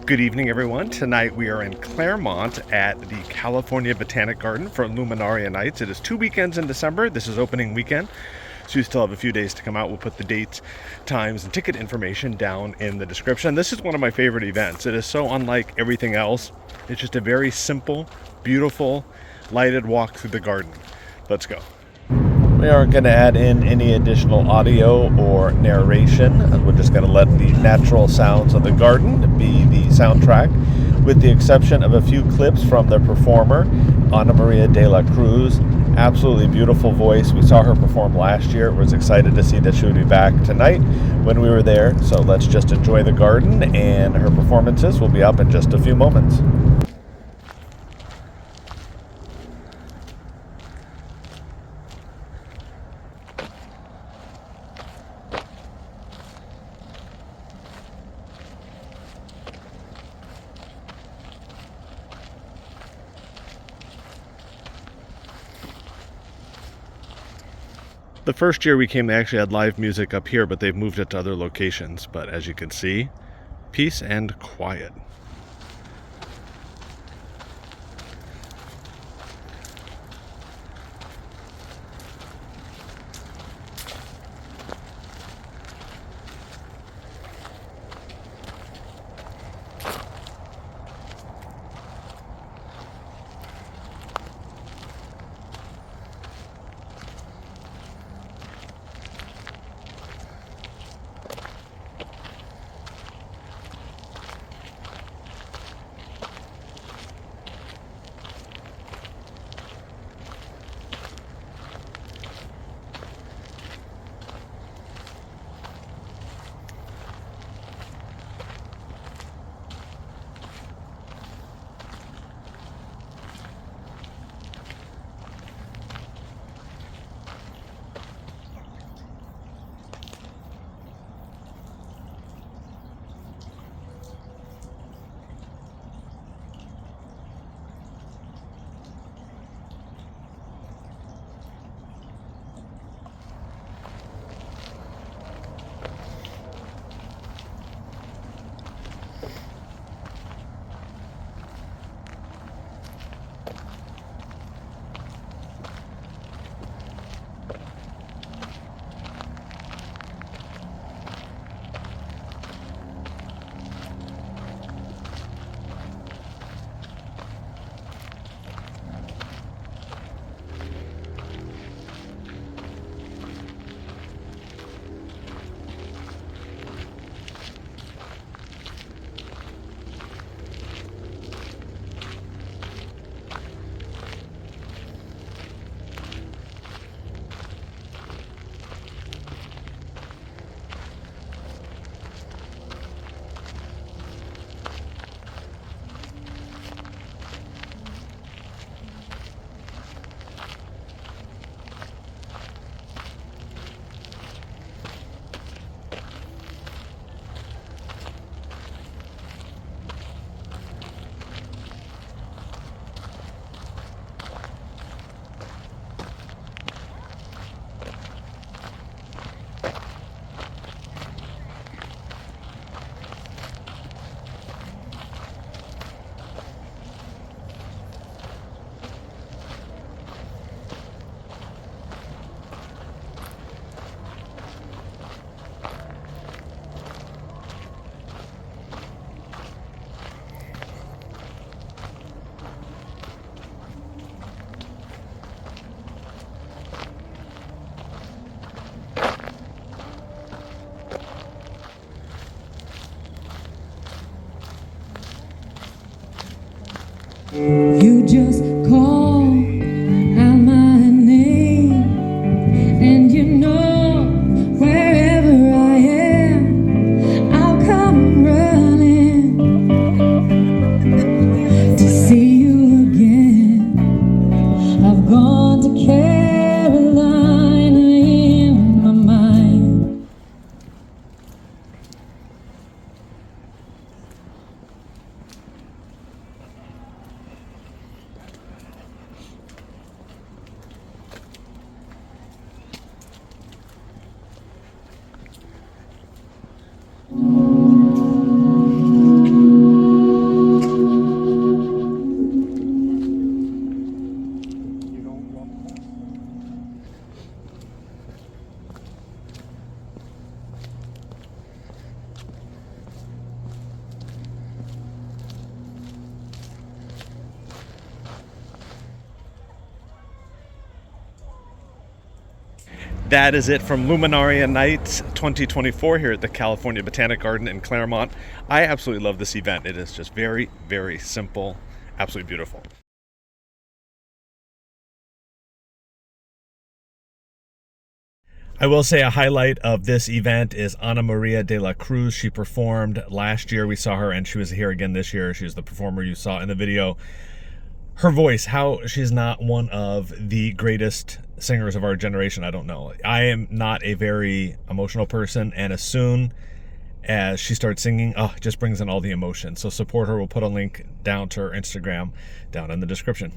Good evening, everyone. Tonight we are in Claremont at the California Botanic Garden for Luminaria Nights. It is 2 weekends in December. This is opening weekend, so you still have a few days to come out. We'll put the dates, times, and ticket information down in the description. This is one of my favorite events. It is so unlike everything else. It's just a very simple, beautiful, lighted walk through the garden. Let's go. We aren't going to add in any additional audio or narration. We're just going to let the natural sounds of the garden be the soundtrack, with the exception of a few clips from the performer, Ana Maria de la Cruz. Absolutely beautiful voice. We saw her perform last year. Was excited to see that she would be back tonight when we were there. So let's just enjoy the garden, and her performances will be up in just a few moments. The first year we came, they actually had live music up here, but they've moved it to other locations. But as you can see, peace and quiet. You just call out my name, and you know wherever I am, I'll come running to see you again. I've gone to Carolina in my mind. That is it from Luminaria Nights 2024 here at the California Botanic Garden in Claremont. I absolutely love this event. It is just very, very simple, absolutely beautiful. I will say a highlight of this event is Ana Maria de la Cruz. She performed last year. We saw her, and she was here again this year. She's the performer you saw in the video. Her voice, how she's not one of the greatest singers of our generation, I don't know. I am not a very emotional person, and as soon as she starts singing, it just brings in all the emotion. So support her. We'll put a link down to her Instagram down in the description.